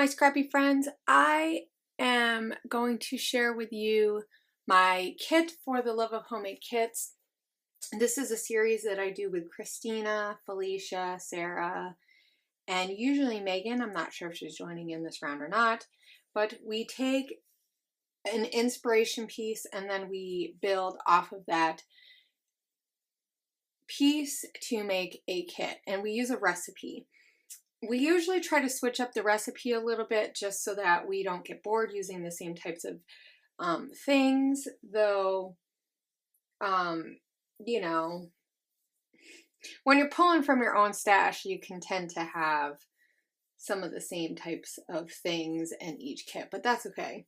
my scrappy friends. I am going to share with you my kit for the love of homemade kits. This is a series that I do with Christina, Felicia, Sarah, and usually Megan. I'm not sure if she's joining in this round or not, but we take an inspiration piece and then we build off of that piece to make a kit, and we use a recipe. We usually try to switch up the recipe a little bit just so that we don't get bored using the same types of things, though, you know, when you're pulling from your own stash, you can tend to have some of the same types of things in each kit, but that's okay.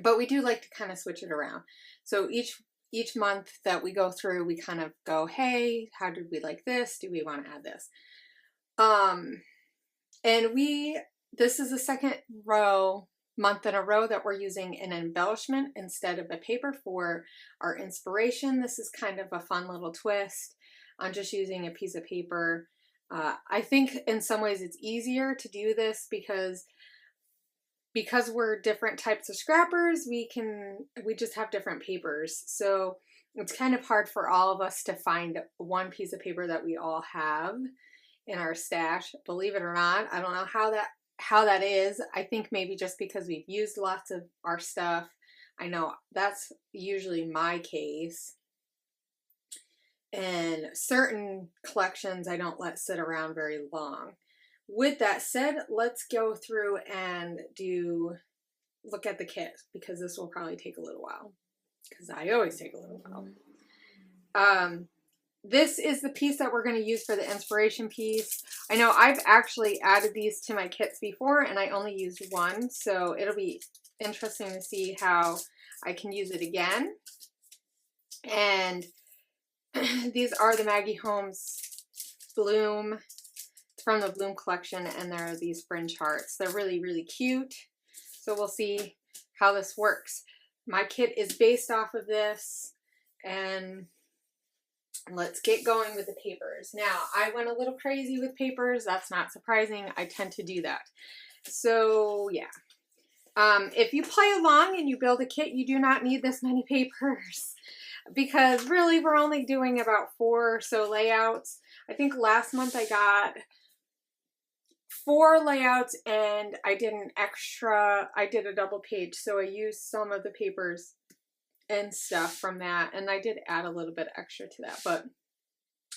But we do like to kind of switch it around. So each month that we go through, we kind of go, hey, how did we like this? Do we want to add this? And this is the second month in a row that we're using an embellishment instead of a paper for our inspiration. This is kind of a fun little twist on just using a piece of paper. I think in some ways it's easier to do this because we're different types of scrappers, we just have different papers. So it's kind of hard for all of us to find one piece of paper that we all have in our stash. Believe it or not, I don't know how that is. I think maybe just because we've used lots of our stuff. I know that's usually my case. And certain collections I don't let sit around very long. With that said, let's go through and look at the kit, because this will probably take a little while, because I always take a little while. This is the piece that we're going to use for the inspiration piece. I know I've actually added these to my kits before and I only used one, so it'll be interesting to see how I can use it again. And these are the Maggie Holmes Bloom. It's from the Bloom collection, and there are these fringe hearts. They're really, really cute. So we'll see how this works. My kit is based off of this, and let's get going with the papers. Now, I went a little crazy with papers. That's not surprising. I tend to do that. So, yeah. If you play along and you build a kit, you do not need this many papers, because really we're only doing about 4 or so layouts. I think last month I got 4 layouts and I did a double page, so I used some of the papers and stuff from that, and I did add a little bit extra to that. But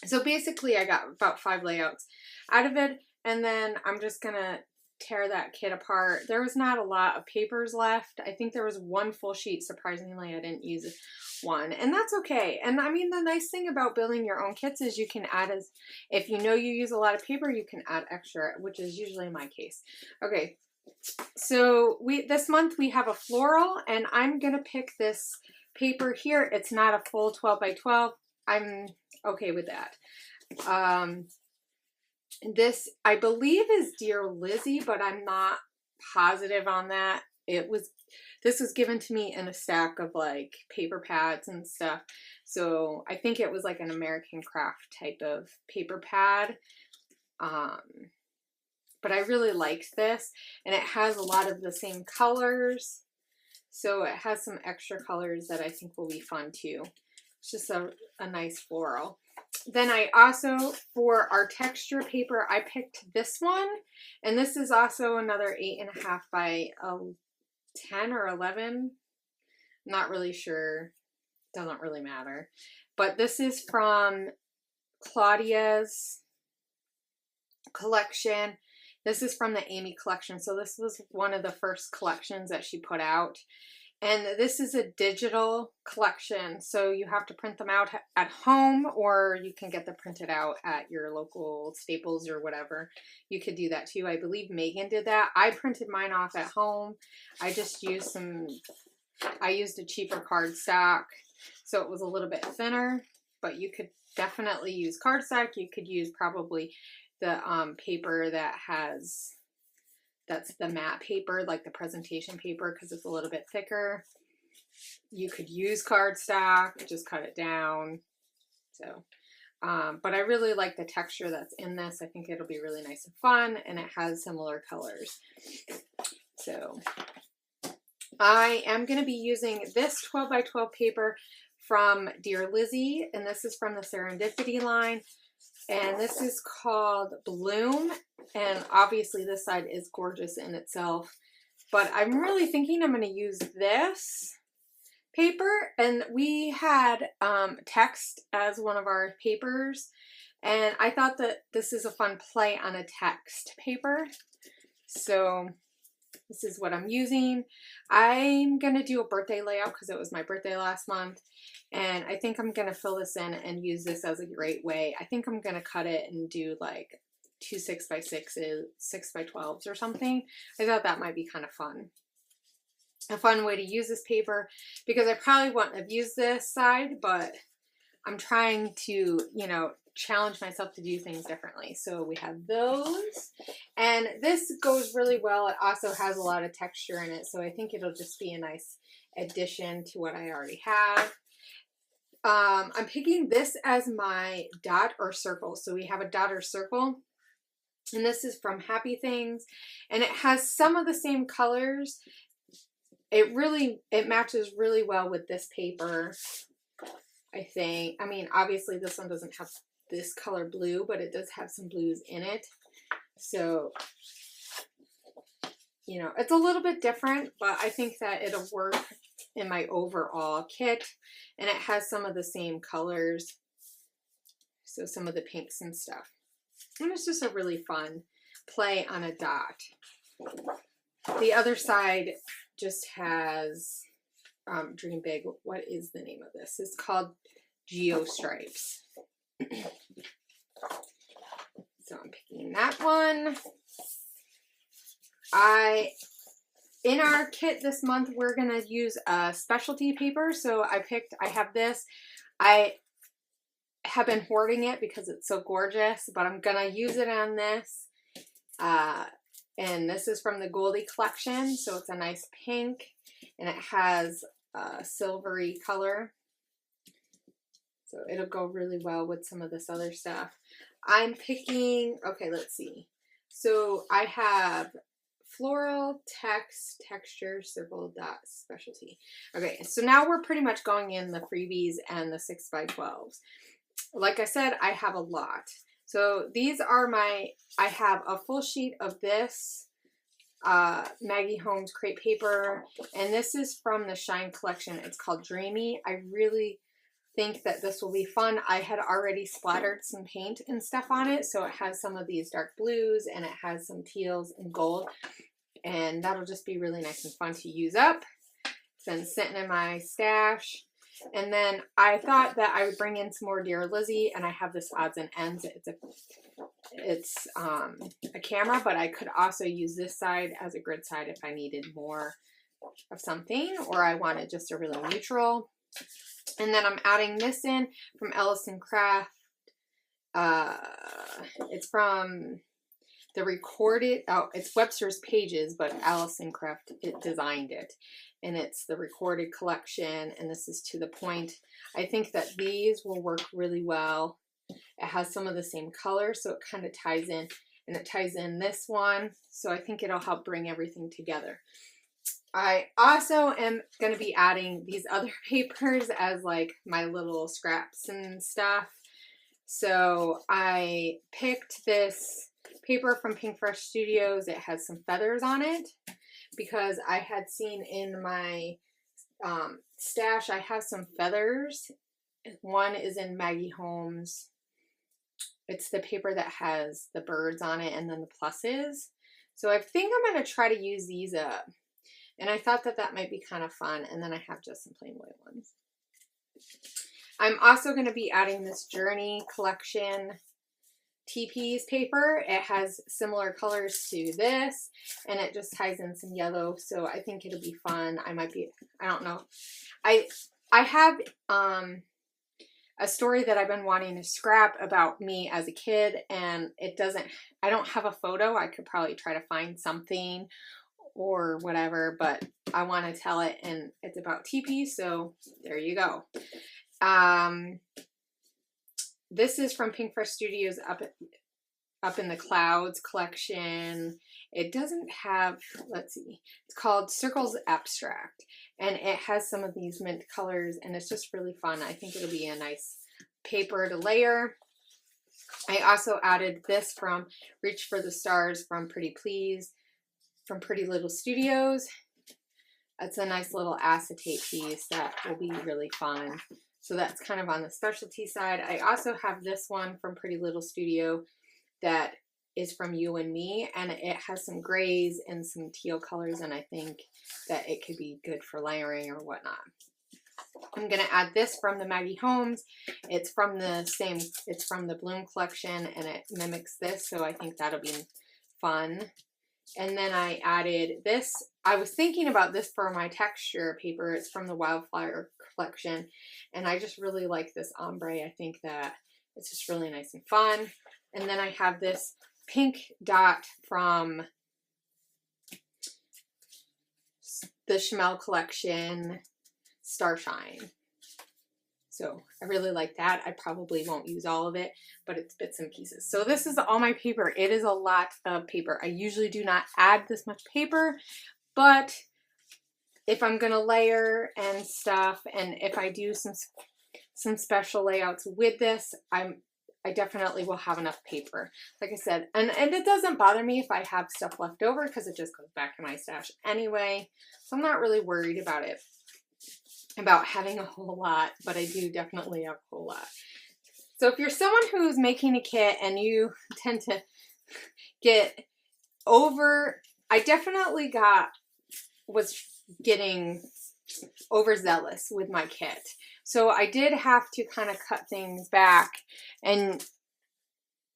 so basically I got about 5 layouts out of it, and then I'm just gonna tear that kit apart. There was not a lot of papers left. I think there was 1 full sheet. Surprisingly, I didn't use one, and that's okay. And I mean, the nice thing about building your own kits is you can add, if you know you use a lot of paper, you can add extra, which is usually my case. Okay, so this month we have a floral, and I'm gonna pick this paper here. It's not a full 12 by 12. I'm okay with that. This, I believe, is Dear Lizzie, but I'm not positive on that. This was given to me in a stack of like paper pads and stuff. So I think it was like an American craft type of paper pad. But I really liked this, and it has a lot of the same colors. So it has some extra colors that I think will be fun too. It's just a nice floral. Then I also, for our texture paper, I picked this one, and this is also another 8.5 by 10 or 11. I'm not really sure. Doesn't really matter. But this is from Claudia's collection. This is from the Amy collection. So this was one of the first collections that she put out. And this is a digital collection, so you have to print them out at home, or you can get them printed out at your local Staples or whatever. You could do that too. I believe Megan did that. I printed mine off at home. I just used I used a cheaper cardstock, so it was a little bit thinner, but you could definitely use cardstock. You could use probably the paper that's the matte paper, like the presentation paper, because it's a little bit thicker. You could use cardstock, just cut it down. So but I really like the texture that's in this. I think it'll be really nice and fun, and it has similar colors. So I am going to be using this 12 by 12 paper from Dear Lizzie, and this is from the Serendipity line, and this is called Bloom, and obviously this side is gorgeous in itself, but I'm really thinking I'm going to use this paper, and we had text as one of our papers, and I thought that this is a fun play on a text paper, so this is what I'm using. I'm going to do a birthday layout because it was my birthday last month, and I think I'm going to fill this in and use this as a great way. I think I'm going to cut it and do like 2 6x6s, 6x12s or something. I thought that might be kind of fun. A fun way to use this paper, because I probably wouldn't have used this side, but I'm trying to, you know, challenge myself to do things differently. So we have those, and this goes really well. It also has a lot of texture in it, so I think it'll just be a nice addition to what I already have. I'm picking this as my dot or circle. So we have a dot or circle, and this is from Happy Things, and it has some of the same colors. It matches really well with this paper, I think. I mean, obviously this one doesn't have this color blue, but it does have some blues in it. So, you know, it's a little bit different, but I think that it'll work in my overall kit. And it has some of the same colors, so some of the pinks and stuff. And it's just a really fun play on a dot. The other side just has Dream Big. What is the name of this? It's called Geo Stripes. So I'm picking that one. In our kit this month, we're going to use a specialty paper. So I have this. I have been hoarding it because it's so gorgeous, but I'm going to use it on this. And this is from the Goldie collection. So it's a nice pink, and it has a silvery color. So it'll go really well with some of this other stuff. I'm picking, okay, let's see. So I have floral, text, texture, circle, dot, specialty. Okay, so now we're pretty much going in the freebies and the 6x12s. Like I said, I have a lot. So these are I have a full sheet of this Maggie Holmes crepe paper, and this is from the Shine collection. It's called Dreamy. I really think that this will be fun. I had already splattered some paint and stuff on it, so it has some of these dark blues, and it has some teals and gold, and that'll just be really nice and fun to use up. It's been sitting in my stash. And then I thought that I would bring in some more Dear Lizzie, and I have this odds and ends. It's a camera, but I could also use this side as a grid side if I needed more of something, or I wanted just a really neutral. And then I'm adding this in from Ellison Craft. It's from the recorded, it's Webster's Pages, but Ellison Craft designed it. And it's the recorded collection, and this is To the Point. I think that these will work really well. It has some of the same colors, so it kind of ties in, and it ties in this one, so I think it'll help bring everything together. I also am going to be adding these other papers as like my little scraps and stuff. So I picked this paper from Pink Fresh Studios. It has some feathers on it, because I had seen in my stash, I have some feathers. One is in Maggie Holmes. It's the paper that has the birds on it and then the pluses. So I think I'm going to try to use these up. And I thought that that might be kind of fun. And then I have just some plain white ones. I'm also going to be adding this Journey collection TP's paper. It has similar colors to this, and it just ties in some yellow, so I think it'll be fun. I don't know. I have a story that I've been wanting to scrap about me as a kid, and I don't have a photo. I could probably try to find something or whatever, but I want to tell it, and it's about TP, so there you go. this is from Pink Fresh Studios Up in the Clouds collection. It doesn't have, let's see, it's called Circles Abstract, and it has some of these mint colors, and it's just really fun. I think it'll be a nice paper to layer. I also added this from Reach for the Stars from Pretty Please, from Pretty Little Studios. It's a nice little acetate piece that will be really fun. So that's kind of on the specialty side. I also have this one from Pretty Little Studio that is from You and Me, and it has some grays and some teal colors, and I think that it could be good for layering or whatnot. I'm going to add this from the Maggie Holmes. It's from the Bloom collection, and it mimics this, so I think that'll be fun. And then I added this. I was thinking about this for my texture paper. It's from the Wildflower collection, and I just really like this ombre. I think that it's just really nice and fun. And then I have this pink dot from the Schmel collection, Starshine. So I really like that. I probably won't use all of it, but it's bits and pieces. So this is all my paper. It is a lot of paper. I usually do not add this much paper, but if I'm going to layer and stuff, and if I do some special layouts with this, I definitely will have enough paper. Like I said, and it doesn't bother me if I have stuff left over because it just goes back in my stash anyway. So I'm not really worried about it, about having a whole lot, but I do definitely have a whole lot. So if you're someone who's making a kit and you tend to get I definitely was getting overzealous with my kit. So I did have to kind of cut things back, and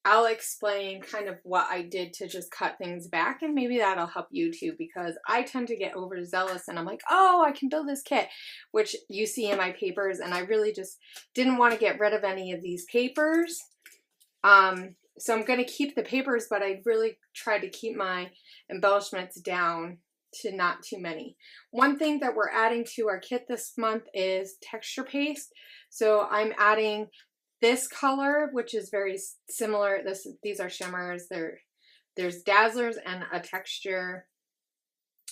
I'll explain kind of what I did to just cut things back, and maybe that'll help you too, because I tend to get overzealous and I'm like, oh, I can build this kit, which you see in my papers, and I really just didn't want to get rid of any of these papers. So I'm going to keep the papers, but I really tried to keep my embellishments down to not too many. One thing that we're adding to our kit this month is texture paste. So I'm adding this color, which is very similar. These are shimmers. There's dazzlers and a texture.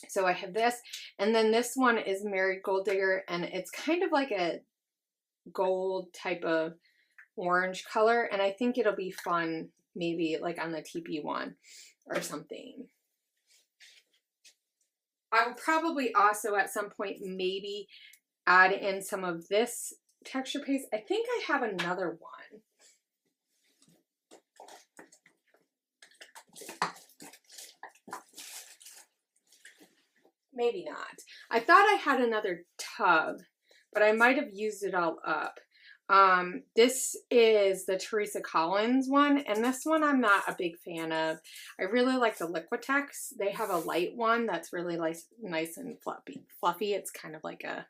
So I have this, and then this one is Mary Gold Digger, and it's kind of like a gold type of orange color, and I think it'll be fun, maybe like on the TP one or something. I will probably also at some point maybe add in some of this texture paste. I think I have another one. Maybe not. I thought I had another tub, but I might have used it all up. This is the Teresa Collins one, and this one I'm not a big fan of. I really like the Liquitex. They have a light one that's really nice and fluffy. It's kind of like a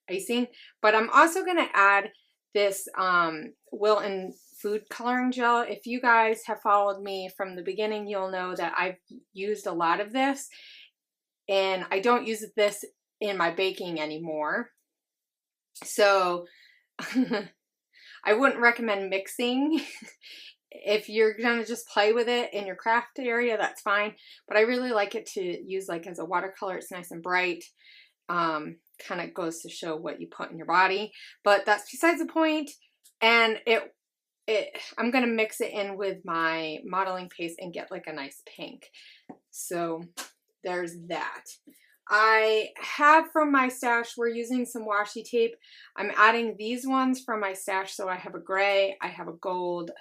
icing. But I'm also going to add this Wilton food coloring gel. If you guys have followed me from the beginning, you'll know that I've used a lot of this, and I don't use this in my baking anymore. So I wouldn't recommend mixing. If you're gonna just play with it in your craft area, that's fine. But I really like it to use like as a watercolor. It's nice and bright. Kind of goes to show what you put in your body. But that's besides the point. And I'm gonna mix it in with my modeling paste and get like a nice pink. So there's that. I have from my stash, we're using some washi tape. I'm adding these ones from my stash. So I have a gray, I have a gold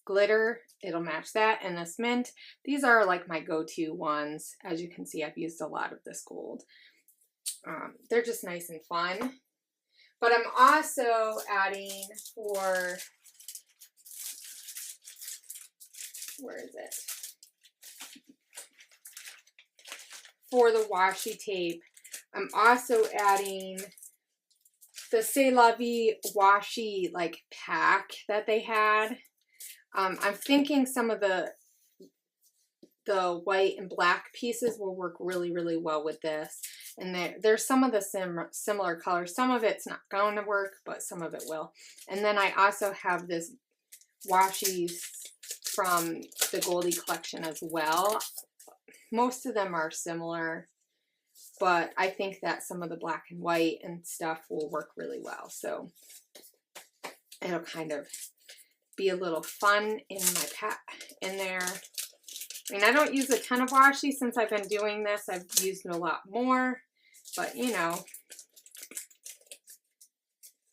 glitter. It'll match that, and this mint. These are like my go-to ones. As you can see, I've used a lot of this gold. They're just nice and fun. But I'm also adding for, where is it? For the washi tape, I'm also adding the C'est La Vie washi like pack that they had. I'm thinking some of the the white and black pieces will work really, really well with this. And there's some of the similar colors. Some of it's not going to work, but some of it will. And then I also have this washi from the Goldie collection as well. Most of them are similar, but I think that some of the black and white and stuff will work really well. So it'll kind of be a little fun in my pack in there. I mean, I don't use a ton of washi since I've been doing this. I've used a lot more, but you know,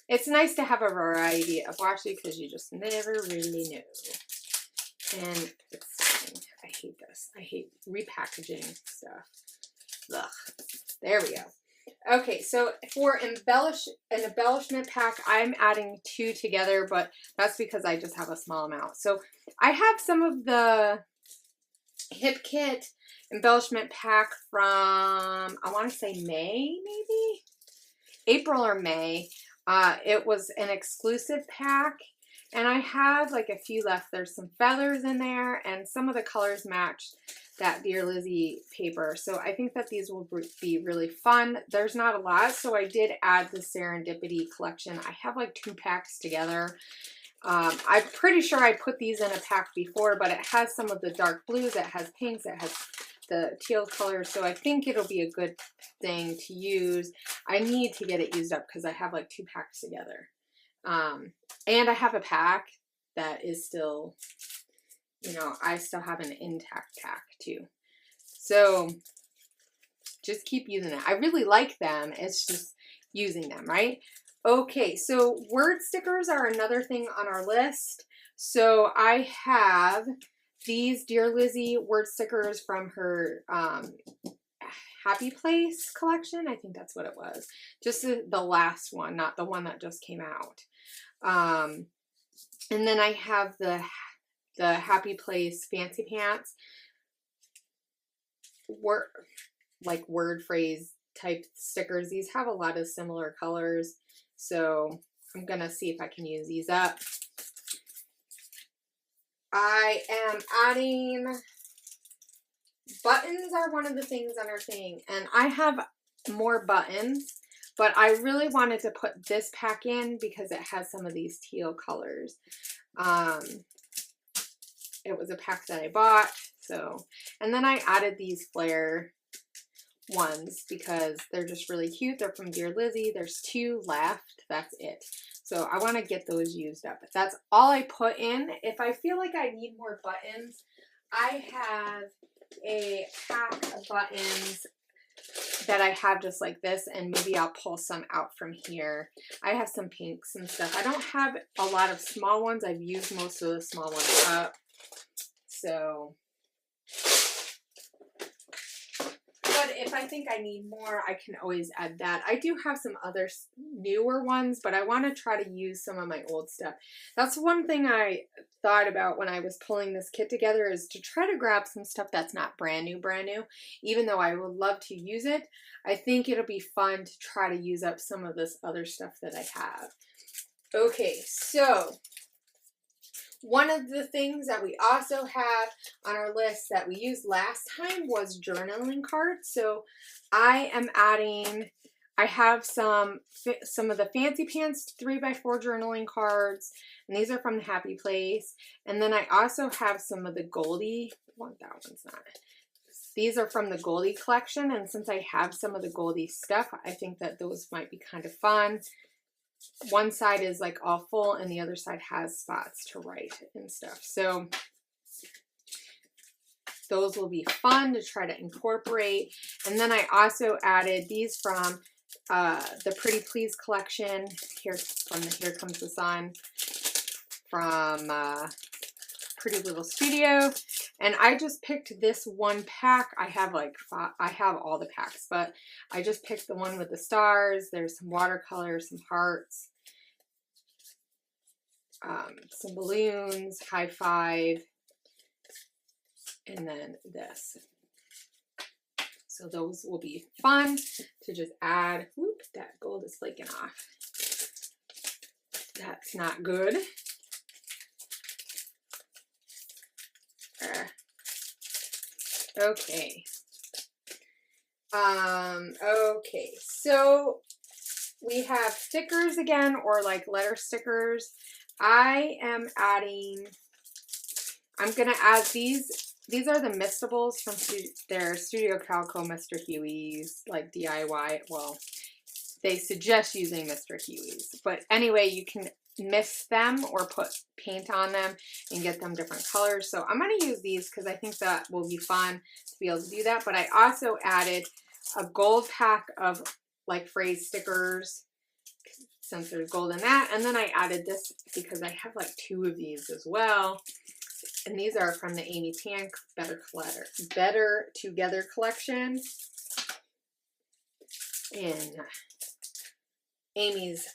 it's nice to have a variety of washi because you just never really know. And it's, I hate this. I hate repackaging stuff. Ugh. There we go. Okay, so for an embellishment pack, I'm adding 2 together, but that's because I just have a small amount. So I have some of the Hip Kit embellishment pack from, I want to say May, maybe? April or May. It was an exclusive pack, and I have like a few left. There's some feathers in there, and some of the colors matched that Dear Lizzie paper. So I think that these will be really fun. There's not a lot, so I did add the Serendipity collection. I have like 2 packs together. I'm pretty sure I put these in a pack before, but it has some of the dark blues, it has pinks, it has the teal colors, so I think it'll be a good thing to use. I need to get it used up because I have like 2 packs together. And I have a pack that is still, you know, I still have an intact pack too. So just keep using it. I really like them. It's just using them, right? Okay, so word stickers are another thing on our list. So I have these Dear Lizzie word stickers from her Happy Place collection. I think that's what it was. Just the last one, not the one that just came out. And then I have the Happy Place Fancy Pants word phrase type stickers. These have a lot of similar colors. So I'm going to see if I can use these up. I am adding buttons are one of the things on our thing. And I have more buttons, but I really wanted to put this pack in because it has some of these teal colors. It was a pack that I bought. So, and then I added these flare ones because they're just really cute. They're from Dear Lizzie. There's 2 left. That's it. So I want to get those used up. That's all I put in. If I feel like I need more buttons, I have a pack of buttons that I have just like this, and maybe I'll pull some out from here. I have some pinks and stuff. I don't have a lot of small ones. I've used most of the small ones up. So, but if I think I need more, I can always add that. I do have some other newer ones, but I want to try to use some of my old stuff. That's one thing I thought about when I was pulling this kit together, is to try to grab some stuff that's not brand new, even though I would love to use it. I think it'll be fun to try to use up some of this other stuff that I have. Okay, so one of the things that we also have on our list that we used last time was journaling cards. So I am adding, I have some of the Fancy Pants 3x4 journaling cards, and these are from the Happy Place. And then I also have some of the Goldie, well, that one's not. These are from the Goldie collection, and since I have some of the Goldie stuff, I think that those might be kind of fun. One side is like all full and the other side has spots to write and stuff. So those will be fun to try to incorporate. And then I also added these from the Pretty Please collection. Here Comes the Sun from Pretty Little Studio. And I just picked this one pack. I have like I have all the packs, but I just picked the one with the stars. There's some watercolors, some hearts, some balloons, high five, and then this. So those will be fun to just add. Whoop, that gold is flaking off. That's not good. Okay. Okay, so we have stickers again, or like letter stickers. I am adding, I'm going to add these. These are the Mistables from their Studio Calico Mr. Huey's, like DIY. Well, they suggest using Mr. Huey's. But anyway, you can mist them or put paint on them and get them different colors. So I'm going to use these because I think that will be fun to be able to do that. But I also added a gold pack of like phrase stickers since there's gold in that. And then I added this because I have like 2 of these as well. And these are from the Amy Tan Better Together collection. And Amy's,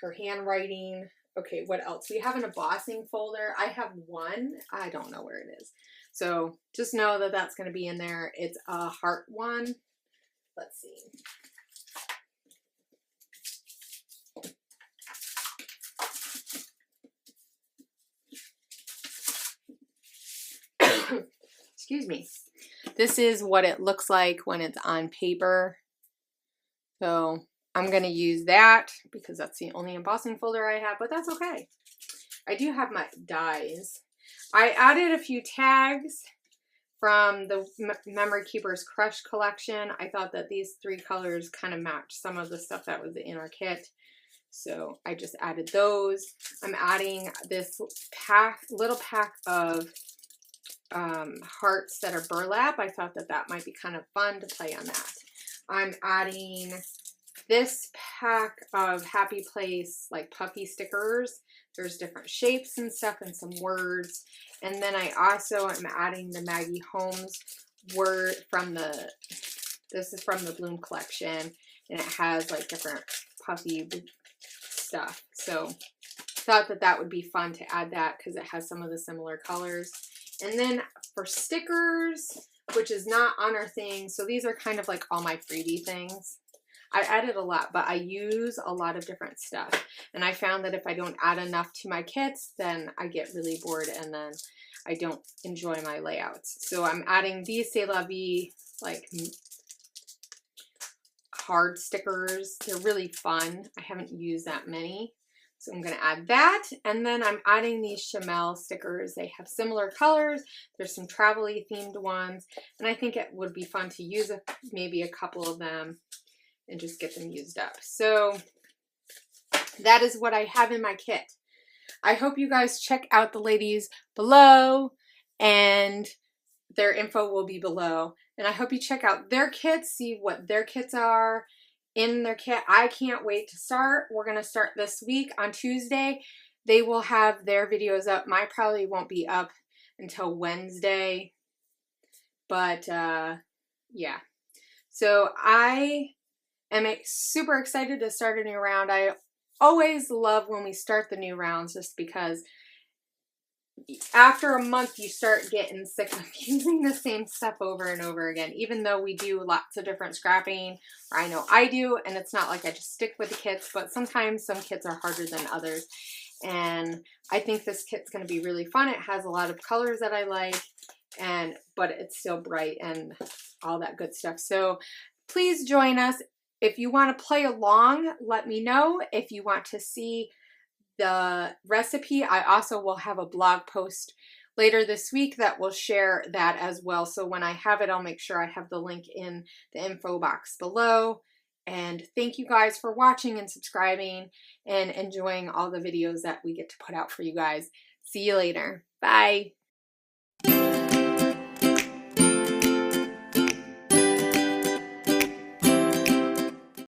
her handwriting. Okay, what else? We have an embossing folder. I have one. I don't know where it is. So just know that that's going to be in there. It's a heart one. Let's see. Excuse me. This is what it looks like when it's on paper. So I'm going to use that because that's the only embossing folder I have, but that's okay. I do have my dies. I added a few tags from the Memory Keeper's Crush collection. I thought that these 3 colors kind of matched some of the stuff that was in our kit. So I just added those. I'm adding this little pack of hearts that are burlap. I thought that that might be kind of fun to play on that. I'm adding this pack of Happy Place like puffy stickers. There's different shapes and stuff and some words. And then I also am adding the Maggie Holmes word from this is from the Bloom collection, and it has like different puffy stuff. So thought that that would be fun to add that because it has some of the similar colors. And then for stickers, which is not on our thing, so these are kind of like all my freebie things. I added a lot, but I use a lot of different stuff. And I found that if I don't add enough to my kits, then I get really bored and then I don't enjoy my layouts. So I'm adding these C'est La Vie, like hard stickers. They're really fun. I haven't used that many. So I'm going to add that. And then I'm adding these Chamel stickers. They have similar colors. There's some travel-y themed ones. And I think it would be fun to use maybe a couple of them and just get them used up. So that is what I have in my kit. I hope you guys check out the ladies below, and their info will be below. And I hope you check out their kits, see what their kits are in their kit. I can't wait to start. We're going to start this week on Tuesday. They will have their videos up. Mine probably won't be up until Wednesday. But yeah. So I am super excited to start a new round. I always love when we start the new rounds just because after a month you start getting sick of using the same stuff over and over again, even though we do lots of different scrapping, or I know I do, and it's not like I just stick with the kits, but sometimes some kits are harder than others. And I think this kit's going to be really fun. It has a lot of colors that I like, but it's still bright and all that good stuff. So please join us. If you want to play along, let me know. If you want to see the recipe, I also will have a blog post later this week that will share that as well. So when I have it, I'll make sure I have the link in the info box below. And thank you guys for watching and subscribing and enjoying all the videos that we get to put out for you guys. See you later. Bye.